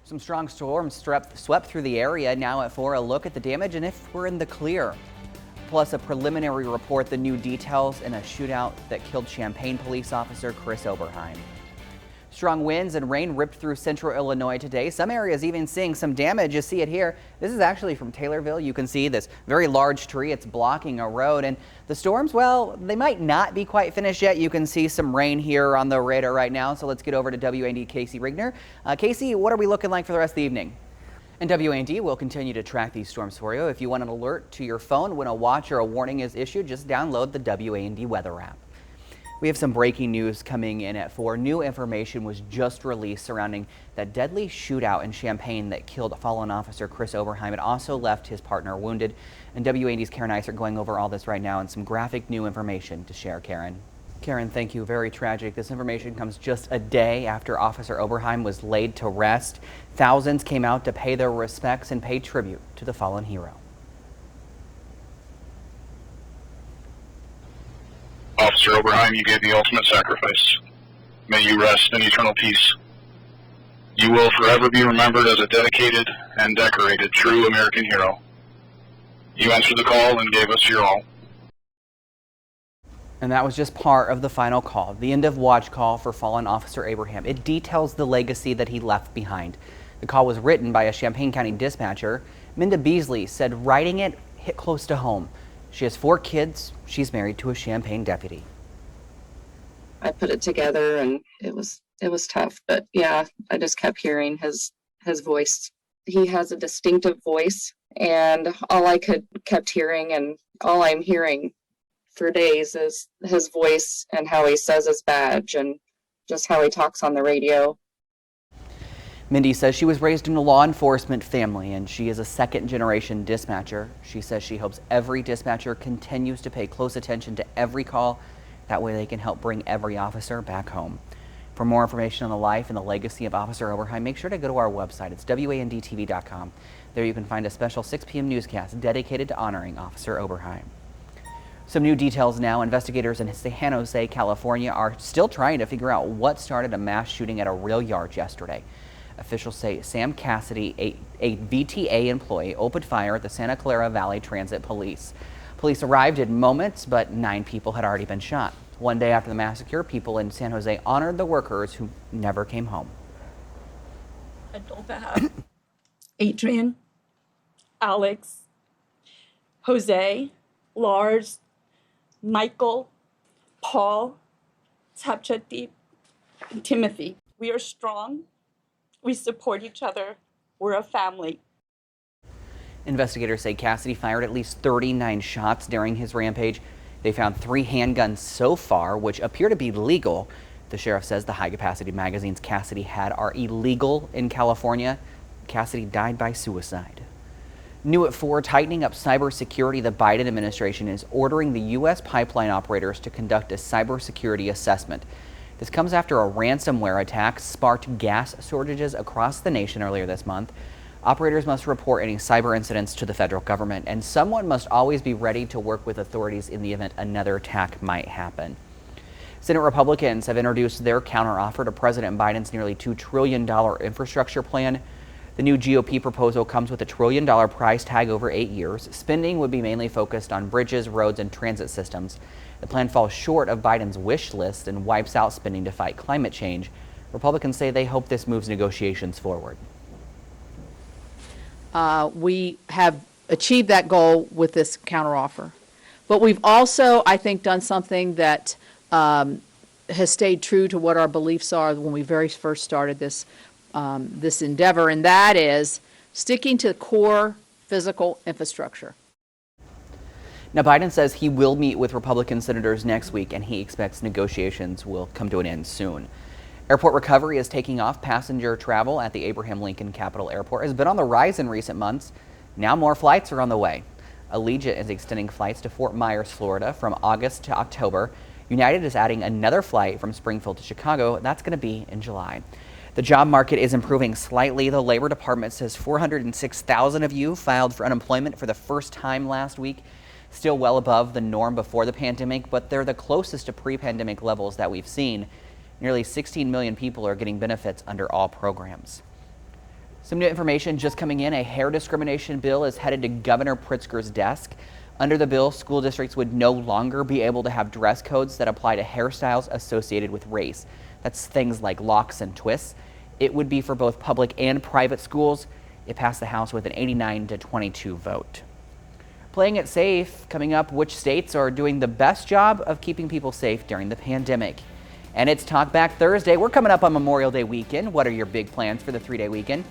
Some strong storms swept through the area. Now at 4, a look at the damage and if we're in the clear. Plus a preliminary report, the new details in a shootout that killed Champaign police officer Chris Oberheim. Strong winds and rain ripped through central Illinois today. Some areas even seeing some damage. You see it here. This is actually from Taylorville. You can see this very large tree. It's blocking a road. And the storms, well, they might not be quite finished yet. You can see some rain here on the radar right now. So let's get over to WAND Casey Rigner. Casey, what are we looking like for the rest of the evening? And WAND will continue to track these storms for you. If you want an alert to your phone when a watch or a warning is issued, just download the WAND weather app. We have some breaking news coming in at 4. New information was just released surrounding that deadly shootout in Champaign that killed fallen officer Chris Oberheim. It also left his partner wounded. And WAND's Karen Ice are going over all this right now and some graphic new information to share. Karen, thank you. Very tragic. This information comes just a day after Officer Oberheim was laid to rest. Thousands came out to pay their respects and pay tribute to the fallen hero. Officer Oberheim, you gave the ultimate sacrifice. May you rest in eternal peace. You will forever be remembered as a dedicated and decorated true American hero. You answered the call and gave us your all. And that was just part of the final call, the end of watch call for fallen Officer Oberheim. It details the legacy that he left behind. The call was written by a Champaign County dispatcher. Minda Beasley said writing it hit close to home. She has 4 kids. She's married to a Champaign deputy. I put it together and it was tough, but yeah, I just kept hearing his voice. He has a distinctive voice, and all I kept hearing and all I'm hearing for days is his voice and how he says his badge and just how he talks on the radio. Mindy says she was raised in a law enforcement family and she is a second-generation dispatcher. She says she hopes every dispatcher continues to pay close attention to every call. That way they can help bring every officer back home. For more information on the life and the legacy of Officer Oberheim, make sure to go to our website. It's WANDTV.com. There you can find a special 6 p.m. newscast dedicated to honoring Officer Oberheim. Some new details now. Investigators in San Jose, California are still trying to figure out what started a mass shooting at a rail yard yesterday. Officials say Sam Cassidy, a VTA employee, opened fire at the Santa Clara Valley Transit Police. Police arrived in moments, but 9 people had already been shot. One day after the massacre, people in San Jose honored the workers who never came home. Adrian, Alex, Jose, Lars, Michael, Paul, Tapchati, and Timothy. We are strong. We support each other. We're a family. Investigators say Cassidy fired at least 39 shots during his rampage. They found 3 handguns so far, which appear to be legal. The sheriff says the high-capacity magazines Cassidy had are illegal in California. Cassidy died by suicide. New at 4, tightening up cybersecurity, the Biden administration is ordering the U.S. pipeline operators to conduct a cybersecurity assessment. This comes after a ransomware attack sparked gas shortages across the nation earlier this month. Operators must report any cyber incidents to the federal government, and someone must always be ready to work with authorities in the event another attack might happen. Senate Republicans have introduced their counteroffer to President Biden's nearly $2 trillion infrastructure plan. The new GOP proposal comes with a $1 trillion price tag over 8 years. Spending would be mainly focused on bridges, roads, and transit systems. The plan falls short of Biden's wish list and wipes out spending to fight climate change. Republicans say they hope this moves negotiations forward. We have achieved that goal with this counteroffer. But we've also, I think, done something that has stayed true to what our beliefs are when we very first started this endeavor, and that is sticking to core physical infrastructure. Now, Biden says he will meet with Republican senators next week, and he expects negotiations will come to an end soon. Airport recovery is taking off. Passenger travel at the Abraham Lincoln Capitol Airport has been on the rise in recent months. Now more flights are on the way. Allegiant is extending flights to Fort Myers, Florida from August to October. United is adding another flight from Springfield to Chicago. That's going to be in July. The job market is improving slightly. The Labor Department says 406,000 of you filed for unemployment for the first time last week. Still well above the norm before the pandemic, but they're the closest to pre-pandemic levels that we've seen. Nearly 16 million people are getting benefits under all programs. Some new information just coming in. A hair discrimination bill is headed to Governor Pritzker's desk. Under the bill, school districts would no longer be able to have dress codes that apply to hairstyles associated with race. That's things like locks and twists. It would be for both public and private schools. It passed the House with an 89-22 vote. Playing it safe, coming up, which states are doing the best job of keeping people safe during the pandemic. And it's Talk Back Thursday. We're coming up on Memorial Day weekend. What are your big plans for the 3-day weekend?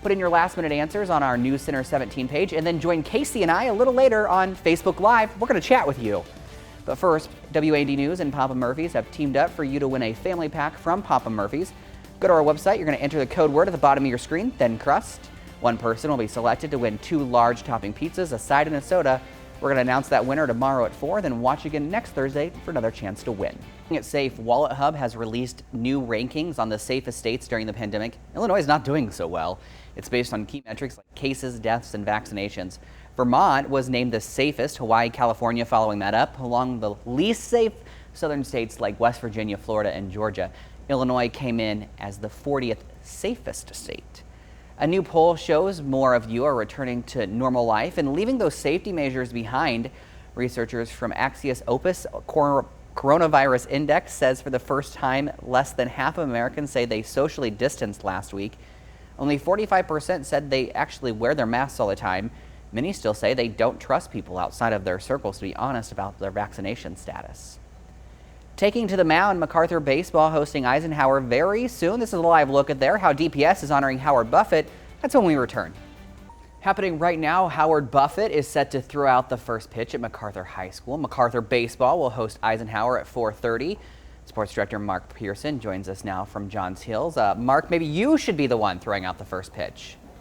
Put in your last-minute answers on our News Center 17 page, and then join Casey and I a little later on Facebook Live. We're going to chat with you. But first, WAND News and Papa Murphy's have teamed up for you to win a family pack from Papa Murphy's. Go to our website. You're going to enter the code word at the bottom of your screen, thin crust. One person will be selected to win 2 large topping pizzas, a side, and a soda. We're going to announce that winner tomorrow at 4, then watch again next Thursday for another chance to win. It's safe. Wallet Hub has released new rankings on the safest states during the pandemic. Illinois is not doing so well. It's based on key metrics like cases, deaths, and vaccinations. Vermont was named the safest, Hawaii, California following that up, along the least safe southern states like West Virginia, Florida, and Georgia. Illinois came in as the 40th safest state. A new poll shows more of you are returning to normal life and leaving those safety measures behind. Researchers from Axios Opus Coronavirus Index says for the first time, less than half of Americans say they socially distanced last week. Only 45% said they actually wear their masks all the time. Many still say they don't trust people outside of their circles to be honest about their vaccination status. Taking to the mound, MacArthur Baseball hosting Eisenhower very soon. This is a live look at how DPS is honoring Howard Buffett. That's when we return. Happening right now, Howard Buffett is set to throw out the first pitch at MacArthur High School. MacArthur Baseball will host Eisenhower at 4:30. Sports Director Mark Pearson joins us now from Johns Hills. Mark, maybe you should be the one throwing out the first pitch.